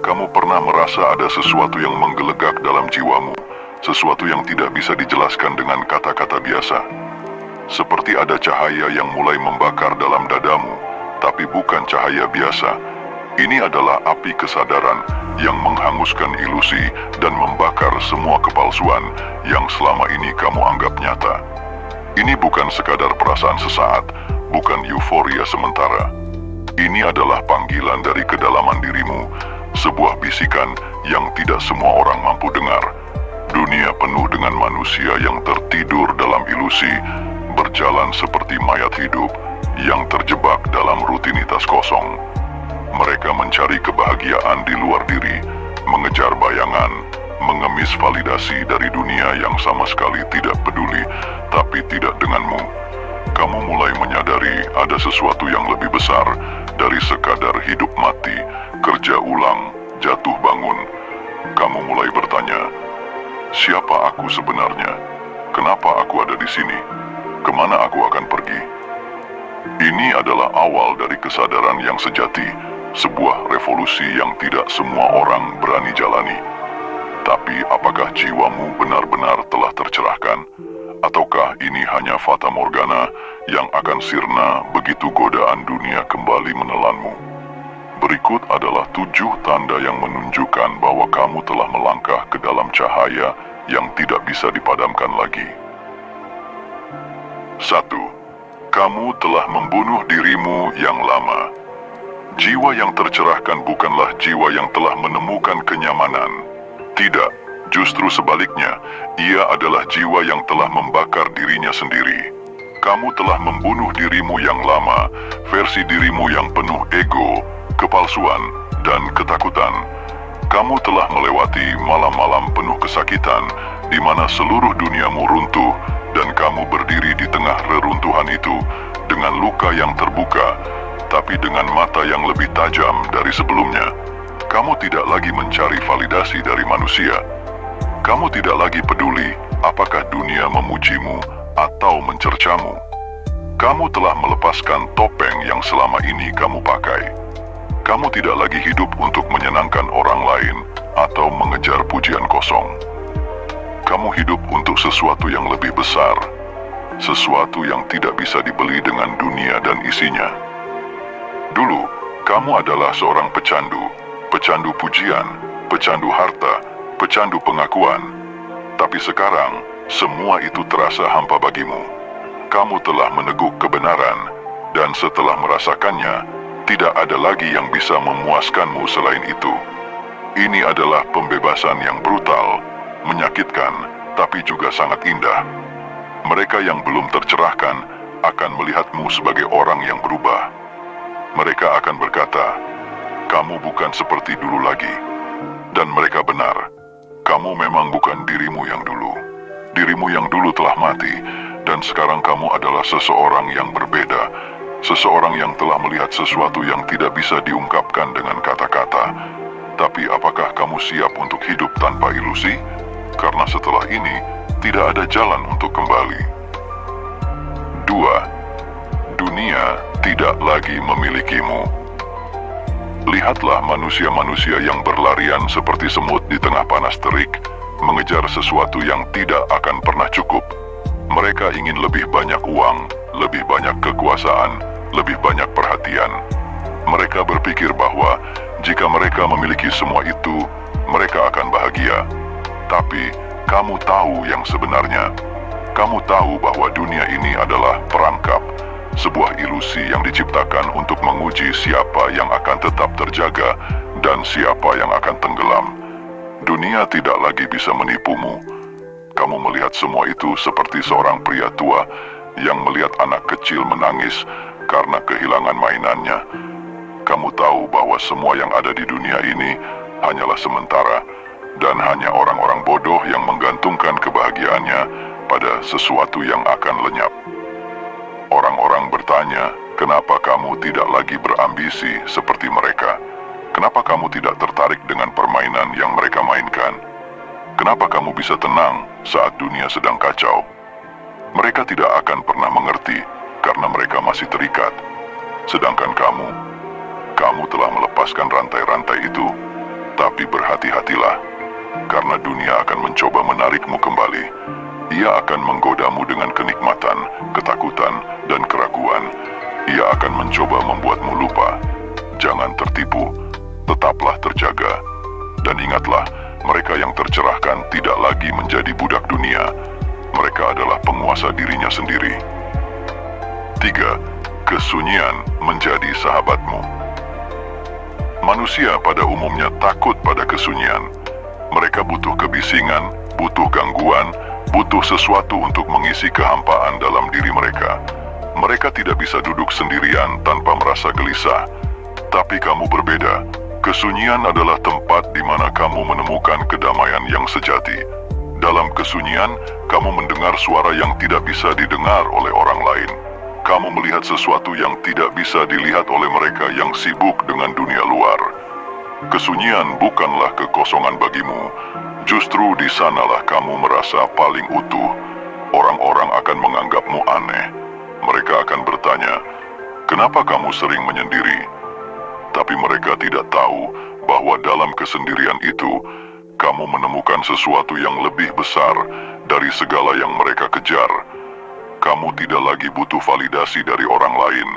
kamu pernah merasa ada sesuatu yang menggelegak dalam jiwamu? Sesuatu yang tidak bisa dijelaskan dengan kata-kata biasa. Seperti ada cahaya yang mulai membakar dalam dadamu, tapi bukan cahaya biasa. Ini adalah api kesadaran yang menghanguskan ilusi dan membakar semua kepalsuan yang selama ini kamu anggap nyata. Ini bukan sekadar perasaan sesaat, bukan euforia sementara. Ini adalah panggilan dari kedalaman dirimu, sebuah bisikan yang tidak semua orang mampu dengar. Dunia penuh dengan manusia yang tertidur dalam ilusi, berjalan seperti mayat hidup yang terjebak dalam rutinitas kosong. Mereka mencari kebahagiaan di luar diri, mengejar bayangan, mengemis validasi dari dunia yang sama sekali tidak peduli, tapi tidak denganmu. Kamu mulai menyadari ada sesuatu yang lebih besar dari sekadar hidup mati, kerja ulang, jatuh bangun. Kamu mulai bertanya, siapa aku sebenarnya? Kenapa aku ada di sini? Kemana aku akan pergi? Ini adalah awal dari kesadaran yang sejati, sebuah revolusi yang tidak semua orang berani jalani. Tapi apakah jiwamu benar-benar telah tercerahkan? Ataukah ini hanya fata morgana yang akan sirna begitu godaan dunia kembali menelanmu? Berikut adalah 7 tanda yang menunjukkan bahwa kamu telah melangkah ke dalam cahaya yang tidak bisa dipadamkan lagi. 1. Kamu telah membunuh dirimu yang lama. Jiwa yang tercerahkan bukanlah jiwa yang telah menemukan kenyamanan. Tidak. Justru sebaliknya, ia adalah jiwa yang telah membakar dirinya sendiri. Kamu telah membunuh dirimu yang lama, versi dirimu yang penuh ego, kepalsuan, dan ketakutan. Kamu telah melewati malam-malam penuh kesakitan, di mana seluruh duniamu runtuh, dan kamu berdiri di tengah reruntuhan itu, dengan luka yang terbuka, tapi dengan mata yang lebih tajam dari sebelumnya. Kamu tidak lagi mencari validasi dari manusia. Kamu tidak lagi peduli apakah dunia memujimu atau mencercamu. Kamu telah melepaskan topeng yang selama ini kamu pakai. Kamu tidak lagi hidup untuk menyenangkan orang lain atau mengejar pujian kosong. Kamu hidup untuk sesuatu yang lebih besar, sesuatu yang tidak bisa dibeli dengan dunia dan isinya. Dulu, kamu adalah seorang pecandu pujian, pecandu harta, pecandu pengakuan. Tapi sekarang, semua itu terasa hampa bagimu. Kamu telah meneguk kebenaran, dan setelah merasakannya, tidak ada lagi yang bisa memuaskanmu selain itu. Ini adalah pembebasan yang brutal, menyakitkan, tapi juga sangat indah. Mereka yang belum tercerahkan akan melihatmu sebagai orang yang berubah. Mereka akan berkata, kamu bukan seperti dulu lagi. Dan mereka benar. Kamu memang bukan dirimu yang dulu. Dirimu yang dulu telah mati, dan sekarang kamu adalah seseorang yang berbeda. Seseorang yang telah melihat sesuatu yang tidak bisa diungkapkan dengan kata-kata. Tapi apakah kamu siap untuk hidup tanpa ilusi? Karena setelah ini, tidak ada jalan untuk kembali. 2. Dunia tidak lagi memilikimu. Lihatlah manusia-manusia yang berlarian seperti semut di tengah panas terik, mengejar sesuatu yang tidak akan pernah cukup. Mereka ingin lebih banyak uang, lebih banyak kekuasaan, lebih banyak perhatian. Mereka berpikir bahwa jika mereka memiliki semua itu, mereka akan bahagia. Tapi, kamu tahu yang sebenarnya. Kamu tahu bahwa dunia ini adalah perangkap, sebuah ilusi yang diciptakan untuk menguji siapa yang akan tetap terjaga dan siapa yang akan tenggelam. Dunia tidak lagi bisa menipumu. Kamu melihat semua itu seperti seorang pria tua yang melihat anak kecil menangis karena kehilangan mainannya. Kamu tahu bahwa semua yang ada di dunia ini hanyalah sementara, dan hanya orang-orang bodoh yang menggantungkan kebahagiaannya pada sesuatu yang akan lenyap. Orang-orang bertanya, kenapa kamu tidak lagi berambisi seperti mereka? Kenapa kamu tidak tertarik dengan permainan yang mereka mainkan? Kenapa kamu bisa tenang saat dunia sedang kacau? Mereka tidak akan pernah mengerti karena mereka masih terikat. Sedangkan kamu telah melepaskan rantai-rantai itu. Tapi berhati-hatilah, karena dunia akan mencoba menarikmu kembali. Ia akan menggodamu dengan kenikmatan, ketakutan, dan keraguan. Ia akan mencoba membuatmu lupa. Jangan tertipu, tetaplah terjaga. Dan ingatlah, mereka yang tercerahkan tidak lagi menjadi budak dunia. Mereka adalah penguasa dirinya sendiri. 3. Kesunyian menjadi sahabatmu. Manusia pada umumnya takut pada kesunyian. Mereka butuh kebisingan, butuh gangguan, butuh sesuatu untuk mengisi kehampaan dalam diri mereka. Mereka tidak bisa duduk sendirian tanpa merasa gelisah. Tapi kamu berbeda. Kesunyian adalah tempat di mana kamu menemukan kedamaian yang sejati. Dalam kesunyian, kamu mendengar suara yang tidak bisa didengar oleh orang lain. Kamu melihat sesuatu yang tidak bisa dilihat oleh mereka yang sibuk dengan dunia luar. Kesunyian bukanlah kekosongan bagimu. Justru di sanalah kamu merasa paling utuh. Orang-orang akan menganggapmu aneh. Mereka akan bertanya, "Kenapa kamu sering menyendiri?" Tapi mereka tidak tahu bahwa dalam kesendirian itu, kamu menemukan sesuatu yang lebih besar dari segala yang mereka kejar. Kamu tidak lagi butuh validasi dari orang lain.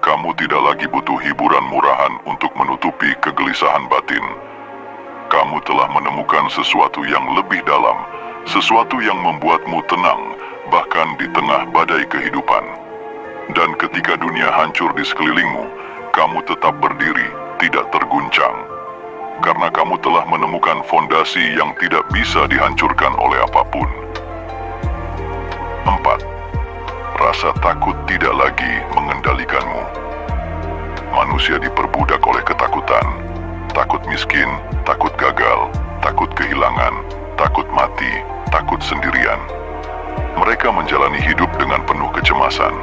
Kamu tidak lagi butuh hiburan murahan untuk menutupi kegelisahan batin. Kamu telah menemukan sesuatu yang lebih dalam, sesuatu yang membuatmu tenang, bahkan di tengah badai kehidupan. Dan ketika dunia hancur di sekelilingmu, kamu tetap berdiri, tidak terguncang. Karena kamu telah menemukan fondasi yang tidak bisa dihancurkan oleh apapun. 4. Rasa takut tidak lagi mengendalikanmu. Manusia diperbudak oleh ketakutan. Takut miskin, takut gagal, takut kehilangan, takut mati, takut sendirian. Mereka menjalani hidup dengan penuh kecemasan,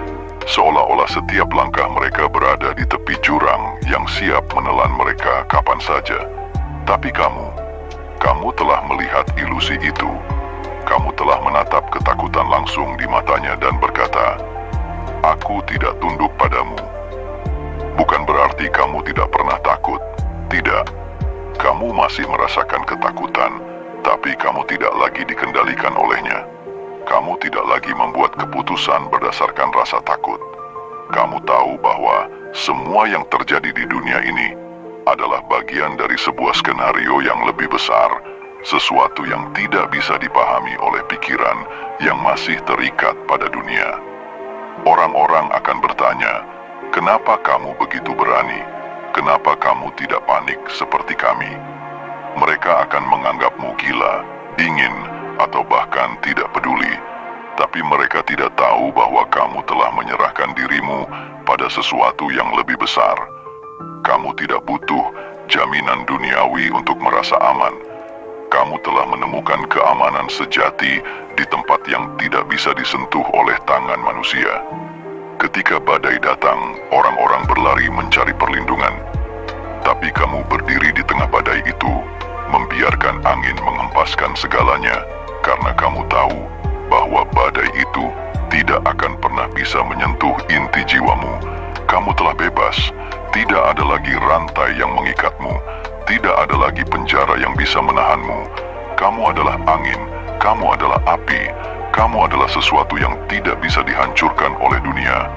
seolah-olah setiap langkah mereka berada di tepi jurang yang siap menelan mereka kapan saja. Tapi kamu telah melihat ilusi itu. Kamu telah menatap ketakutan langsung di matanya dan berkata, "Aku tidak tunduk padamu." Bukan berarti kamu tidak pernah takut. Tidak. Kamu masih merasakan ketakutan, tapi kamu tidak lagi dikendalikan olehnya. Kamu tidak lagi membuat keputusan berdasarkan rasa takut. Kamu tahu bahwa semua yang terjadi di dunia ini adalah bagian dari sebuah skenario yang lebih besar. Sesuatu yang tidak bisa dipahami oleh pikiran yang masih terikat pada dunia. Orang-orang akan bertanya, "Kenapa kamu begitu berani? Kenapa kamu tidak panik seperti kami?" Mereka akan menganggapmu gila, dingin, atau bahkan tidak peduli. Tapi mereka tidak tahu bahwa kamu telah menyerahkan dirimu pada sesuatu yang lebih besar. Kamu tidak butuh jaminan duniawi untuk merasa aman. Kamu telah menemukan keamanan sejati di tempat yang tidak bisa disentuh oleh tangan manusia. Ketika badai datang, orang-orang berlari mencari perlindungan. Tapi kamu berdiri di tengah badai itu, membiarkan angin menghempaskan segalanya, karena kamu tahu bahwa badai itu tidak akan pernah bisa menyentuh inti jiwamu. Kamu telah bebas, tidak ada lagi rantai yang mengikatmu. Tidak ada lagi penjara yang bisa menahanmu. Kamu adalah angin, kamu adalah api, kamu adalah sesuatu yang tidak bisa dihancurkan oleh dunia.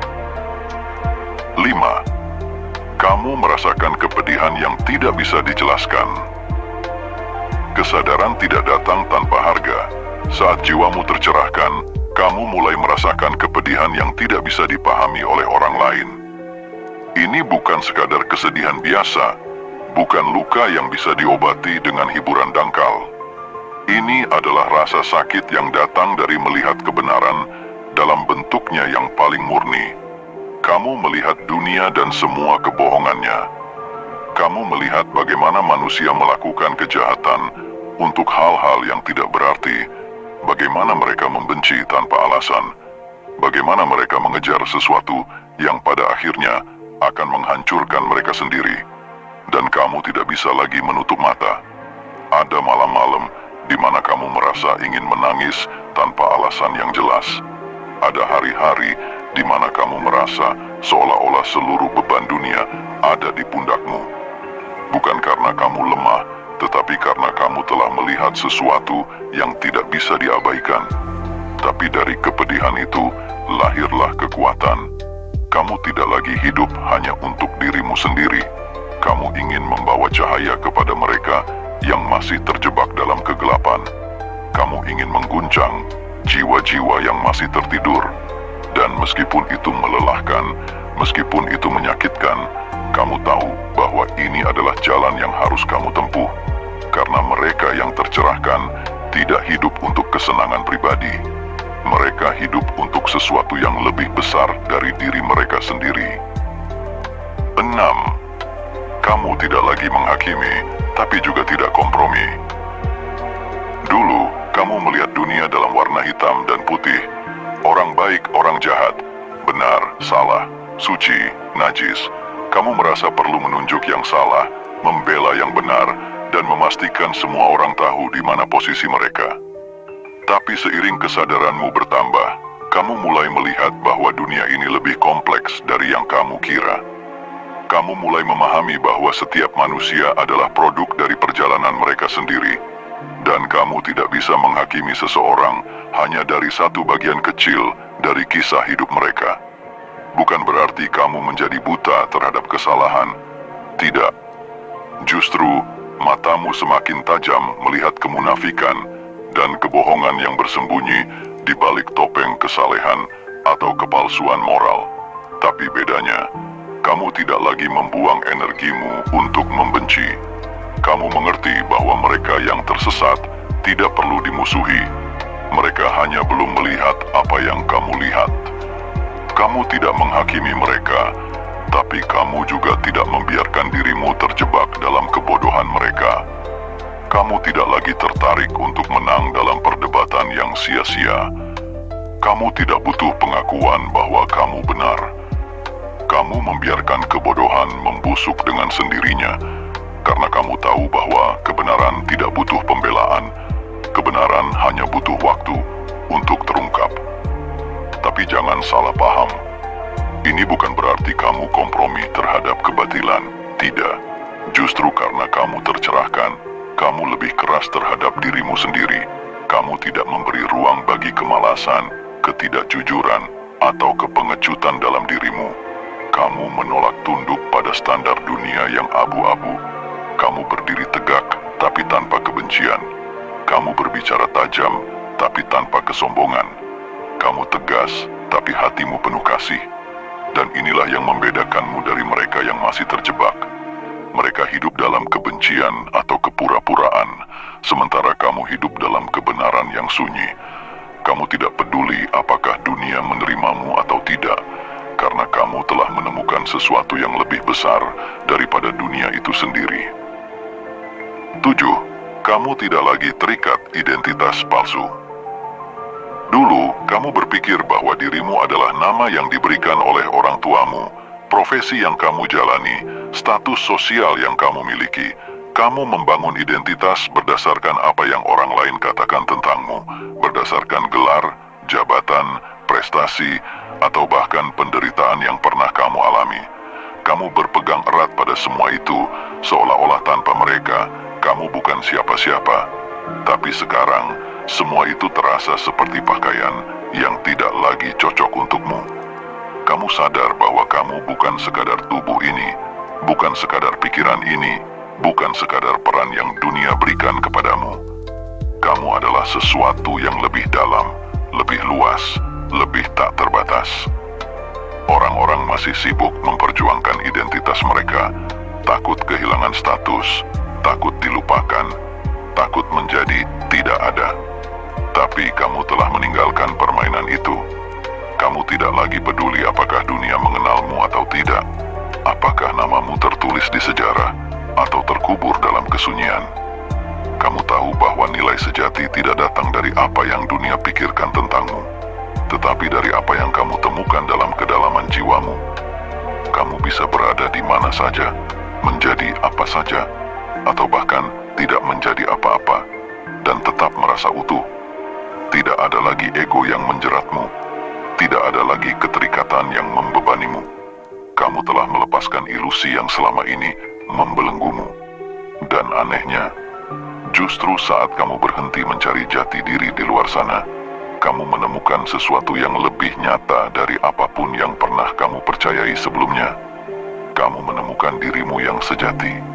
5. Kamu merasakan kepedihan yang tidak bisa dijelaskan. Kesadaran tidak datang tanpa harga. Saat jiwamu tercerahkan, kamu mulai merasakan kepedihan yang tidak bisa dipahami oleh orang lain. Ini bukan sekadar kesedihan biasa, bukan luka yang bisa diobati dengan hiburan dangkal. Ini adalah rasa sakit yang datang dari melihat kebenaran dalam bentuknya yang paling murni. Kamu melihat dunia dan semua kebohongannya. Kamu melihat bagaimana manusia melakukan kejahatan untuk hal-hal yang tidak berarti. Bagaimana mereka membenci tanpa alasan. Bagaimana mereka mengejar sesuatu yang pada akhirnya akan menghancurkan mereka sendiri. Dan kamu tidak bisa lagi menutup mata. Ada malam-malam di mana kamu merasa ingin menangis tanpa alasan yang jelas. Ada hari-hari di mana kamu merasa seolah-olah seluruh beban dunia ada di pundakmu. bukan karena kamu lemah, tetapi karena kamu telah melihat sesuatu yang tidak bisa diabaikan. Tapi dari kepedihan itu, lahirlah kekuatan. Kamu tidak lagi hidup hanya untuk dirimu sendiri. Kamu ingin membawa cahaya kepada mereka yang masih terjebak dalam kegelapan. Kamu ingin mengguncang jiwa-jiwa yang masih tertidur. Dan meskipun itu melelahkan, meskipun itu menyakitkan, kamu tahu bahwa ini adalah jalan yang harus kamu tempuh. Karena mereka yang tercerahkan tidak hidup untuk kesenangan pribadi. Mereka hidup untuk sesuatu yang lebih besar dari diri mereka sendiri. 6. Kamu tidak lagi menghakimi, tapi juga tidak kompromi. Dulu, kamu melihat dunia dalam warna hitam dan putih. Orang baik, orang jahat, benar, salah, suci, najis. Kamu merasa perlu menunjuk yang salah, membela yang benar, dan memastikan semua orang tahu di mana posisi mereka. Tapi seiring kesadaranmu bertambah, kamu mulai melihat bahwa dunia ini lebih kompleks dari yang kamu kira. Kamu mulai memahami bahwa setiap manusia adalah produk dari perjalanan mereka sendiri, dan kamu tidak bisa menghakimi seseorang hanya dari satu bagian kecil dari kisah hidup mereka. Bukan berarti kamu menjadi buta terhadap kesalahan. Tidak. Justru, matamu semakin tajam melihat kemunafikan dan kebohongan yang bersembunyi di balik topeng kesalehan atau kepalsuan moral. Tapi bedanya, kamu tidak lagi membuang energimu untuk membenci. Kamu mengerti bahwa mereka yang tersesat tidak perlu dimusuhi. Mereka hanya belum melihat apa yang kamu lihat. Kamu tidak menghakimi mereka, tapi kamu juga tidak membiarkan dirimu terjebak dalam kebodohan mereka. Kamu tidak lagi tertarik untuk menang dalam perdebatan yang sia-sia. Kamu tidak butuh pengakuan bahwa kamu benar. Kamu membiarkan kebodohan membusuk dengan sendirinya, karena kamu tahu bahwa kebenaran tidak butuh pembelaan. Kebenaran hanya butuh waktu untuk terungkap. Tapi jangan salah paham. Ini bukan berarti kamu kompromi terhadap kebatilan. Tidak. Justru karena kamu tercerahkan, kamu lebih keras terhadap dirimu sendiri. Kamu tidak memberi ruang bagi kemalasan, ketidakjujuran, atau kepengecutan dalam dirimu. Kamu menolak tunduk pada standar dunia yang abu-abu. Kamu berdiri tegak, tapi tanpa kebencian. Kamu berbicara tajam, tapi tanpa kesombongan. Kamu tegas, tapi hatimu penuh kasih. Dan inilah yang membedakanmu dari mereka yang masih terjebak. Mereka hidup dalam kebencian atau kepura-puraan, sementara kamu hidup dalam kebenaran yang sunyi. Kamu tidak peduli apakah dunia menerimamu atau tidak, karena kamu telah menemukan sesuatu yang lebih besar daripada dunia itu sendiri. 7. Kamu tidak lagi terikat identitas palsu. Dulu, kamu berpikir bahwa dirimu adalah nama yang diberikan oleh orang tuamu, profesi yang kamu jalani, status sosial yang kamu miliki. Kamu membangun identitas berdasarkan apa yang orang lain katakan tentangmu, berdasarkan gelar, jabatan, prestasi, atau bahkan penderitaan yang pernah kamu alami. Kamu berpegang erat pada semua itu, seolah-olah tanpa mereka, kamu bukan siapa-siapa. Tapi sekarang, semua itu terasa seperti pakaian yang tidak lagi cocok untukmu. Kamu sadar bahwa kamu bukan sekadar tubuh ini, bukan sekadar pikiran ini, bukan sekadar peran yang dunia berikan kepadamu. Kamu adalah sesuatu yang lebih dalam, lebih luas, lebih tak terbatas. Orang-orang masih sibuk memperjuangkan identitas mereka, takut kehilangan status, takut dilupakan, takut menjadi tidak ada. Tapi kamu telah meninggalkan permainan itu. Kamu tidak lagi peduli apakah dunia mengenalmu atau tidak. Apakah namamu tertulis di sejarah atau terkubur dalam kesunyian. Kamu tahu bahwa nilai sejati tidak datang dari apa yang dunia pikirkan tentangmu, tetapi dari apa yang kamu temukan dalam kedalaman jiwamu. Kamu bisa berada di mana saja, menjadi apa saja, atau bahkan tidak menjadi apa-apa, dan tetap merasa utuh. Tidak ada lagi ego yang menjeratmu. Tidak ada lagi keterikatan yang membebanimu. Kamu telah melepaskan ilusi yang selama ini membelenggumu. Dan anehnya, justru saat kamu berhenti mencari jati diri di luar sana, kamu menemukan sesuatu yang lebih nyata dari apapun yang pernah kamu percayai sebelumnya. Kamu menemukan dirimu yang sejati.